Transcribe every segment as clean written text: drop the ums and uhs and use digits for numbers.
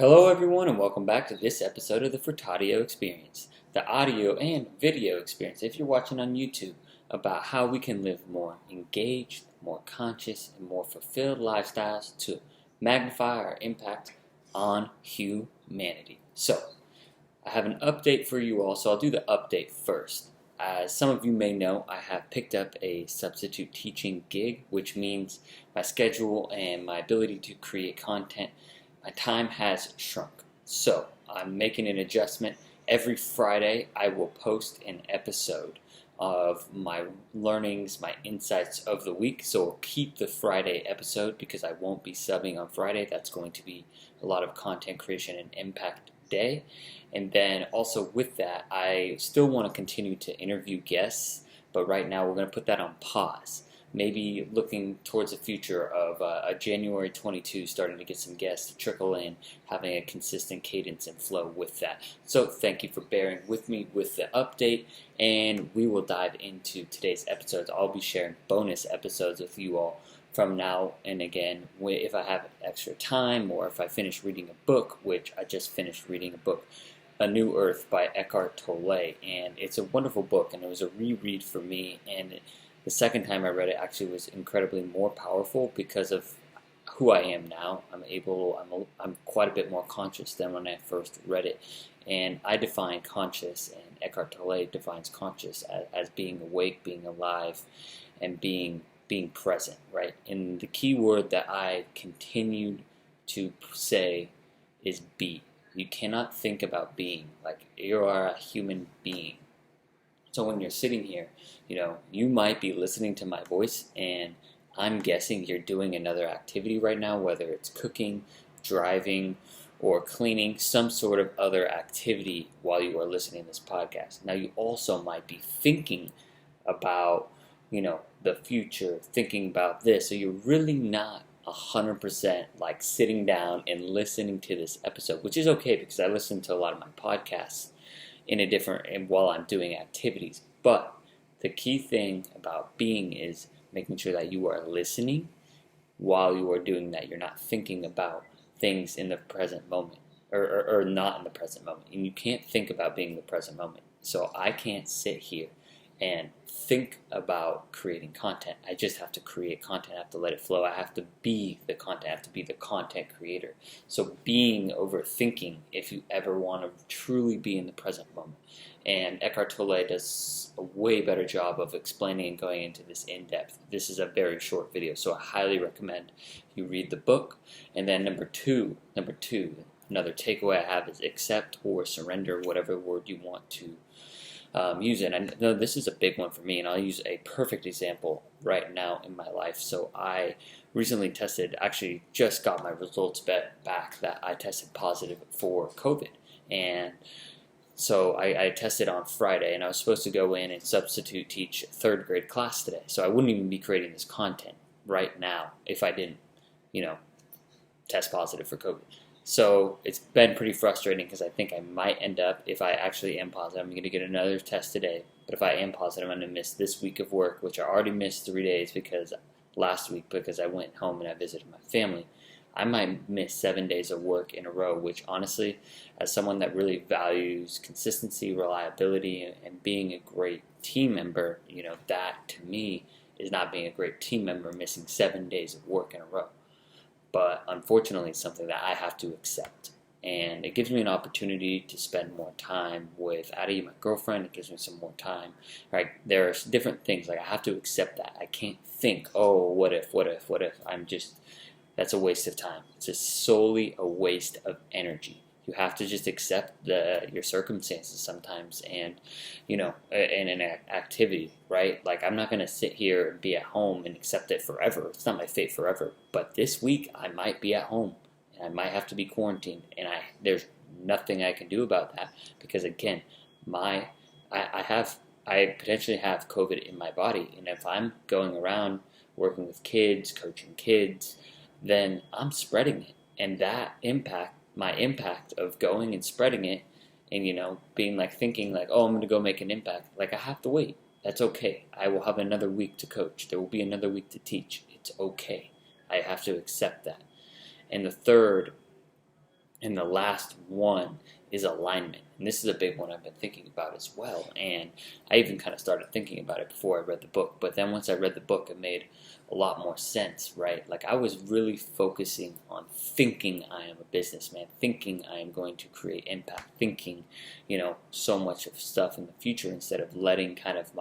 Hello everyone and welcome back to this episode of the Furtadio Experience, the audio and video experience if you're watching on YouTube about how we can live more engaged, more conscious, and more fulfilled lifestyles to magnify our impact on humanity. So, I have an update for you all, so I'll do the update first. As some of you may know, I have picked up a substitute teaching gig, which means my schedule and my ability to create content, my time has shrunk. So I'm making an adjustment. Every Friday I will post an episode of my learnings, my insights of the week. So I'll keep the Friday episode because I won't be subbing on Friday. That's going to be a lot of content creation and impact day. And then also with that, I still want to continue to interview guests, but right now we're going to put that on pause. Maybe looking towards the future of a January 22 starting to get some guests to trickle in, having a consistent cadence and flow with that. So thank you for bearing with me with the update, and we will dive into today's episodes. I'll be sharing bonus episodes with you all from now and again if I have extra time or if I finish reading a book, which I just finished reading a book, A New Earth by Eckhart Tolle, and it's a wonderful book, and it was a reread for me, and the second time I read it actually was incredibly more powerful because of who I am now. I'm quite a bit more conscious than when I first read it, and I define conscious, and Eckhart Tolle defines conscious as being awake, being alive, and being present, right? And the key word that I continued to say is be. You cannot think about being like you are a human being. So when you're sitting here, you might be listening to my voice, and I'm guessing you're doing another activity right now, whether it's cooking, driving, or cleaning, some sort of other activity while you are listening to this podcast. Now you also might be thinking about, the future, thinking about this, so you're really not 100% like sitting down and listening to this episode, which is okay because I listen to a lot of my podcasts while I'm doing activities. But the key thing about being is making sure that you are listening while you are doing that. You're not thinking about things in the present moment or not in the present moment. And you can't think about being in the present moment. So I can't sit here and think about creating content. I just have to create content. I have to let it flow. I have to be the content. I have to be the content creator. So being over thinking, if you ever want to truly be in the present moment. And Eckhart Tolle does a way better job of explaining and going into this in depth. This is a very short video, so I highly recommend you read the book. And then number two, another takeaway I have is accept or surrender, whatever word you want to use it. I know this is a big one for me, and I'll use a perfect example right now in my life. So I recently actually just got my results back that I tested positive for COVID. And so I tested on Friday, and I was supposed to go in and substitute teach third grade class today. So I wouldn't even be creating this content right now if I didn't, test positive for COVID. So it's been pretty frustrating because I think I might end up, if I actually am positive, I'm going to get another test today. But if I am positive, I'm going to miss this week of work, which I already missed 3 days last week because I went home and I visited my family. I might miss 7 days of work in a row, which honestly, as someone that really values consistency, reliability, and being a great team member, that to me is not being a great team member, missing 7 days of work in a row. But unfortunately, it's something that I have to accept. And it gives me an opportunity to spend more time with Addie, my girlfriend. It gives me some more time. Right? There are different things. Like I have to accept that. I can't think, oh, what if? That's a waste of time. It's just solely a waste of energy. You have to just accept your circumstances sometimes and, in an activity, right? Like I'm not going to sit here and be at home and accept it forever. It's not my fate forever. But this week I might be at home and I might have to be quarantined. And there's nothing I can do about that because, again, I potentially have COVID in my body. And if I'm going around working with kids, coaching kids, then I'm spreading it. And my impact of going and spreading it and, being like thinking like, oh, I'm going to go make an impact. Like I have to wait. That's okay. I will have another week to coach. There will be another week to teach. It's okay. I have to accept that. And the third And the last one is alignment. And this is a big one I've been thinking about as well. And I even kind of started thinking about it before I read the book. But then once I read the book, it made a lot more sense, right? Like I was really focusing on thinking I am a businessman, thinking I am going to create impact, thinking, so much of stuff in the future instead of letting kind of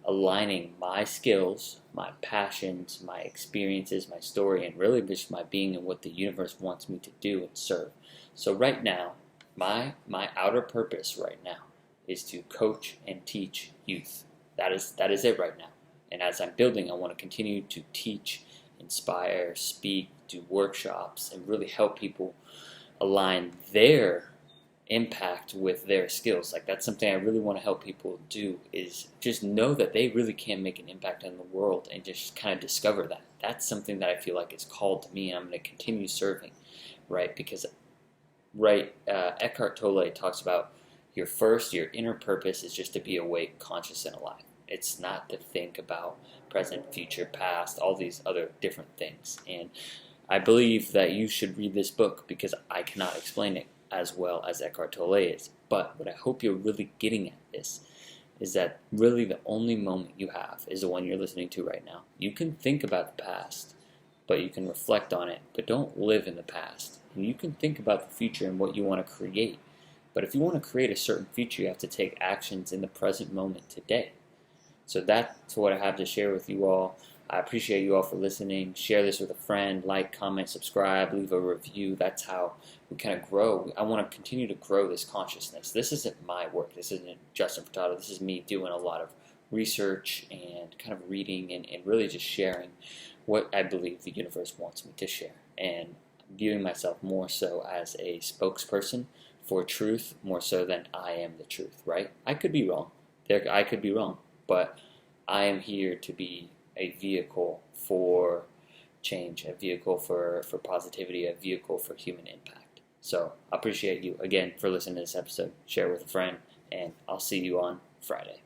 aligning my skills, my passions, my experiences, my story, and really just my being and what the universe wants me to do and serve. So right now, my outer purpose right now is to coach and teach youth. That is it right now. And as I'm building, I want to continue to teach, inspire, speak, do workshops, and really help people align their impact with their skills. Like that's something I really want to help people do, is just know that they really can make an impact in the world and just kind of discover that. That's something that I feel like is called to me, and I'm going to continue serving, right? Because, Eckhart Tolle talks about your inner purpose is just to be awake, conscious, and alive. It's not to think about present, future, past, all these other different things. And I believe that you should read this book because I cannot explain it as well as Eckhart Tolle is. But what I hope you're really getting at this is that really the only moment you have is the one you're listening to right now. You can think about the past, but you can reflect on it, but don't live in the past. And you can think about the future and what you want to create. But if you want to create a certain future, you have to take actions in the present moment today. So that's what I have to share with you all. I appreciate you all for listening. Share this with a friend. Like, comment, subscribe, leave a review. That's how we kind of grow. I want to continue to grow this consciousness. This isn't my work. This isn't Justin Furtado. This is me doing a lot of research and kind of reading and really just sharing what I believe the universe wants me to share. And viewing myself more so as a spokesperson for truth, more so than I am the truth, right? I could be wrong. I could be wrong. But I am here to be a vehicle for change, a vehicle for positivity, a vehicle for human impact. So I appreciate you again for listening to this episode. Share with a friend, and I'll see you on Friday.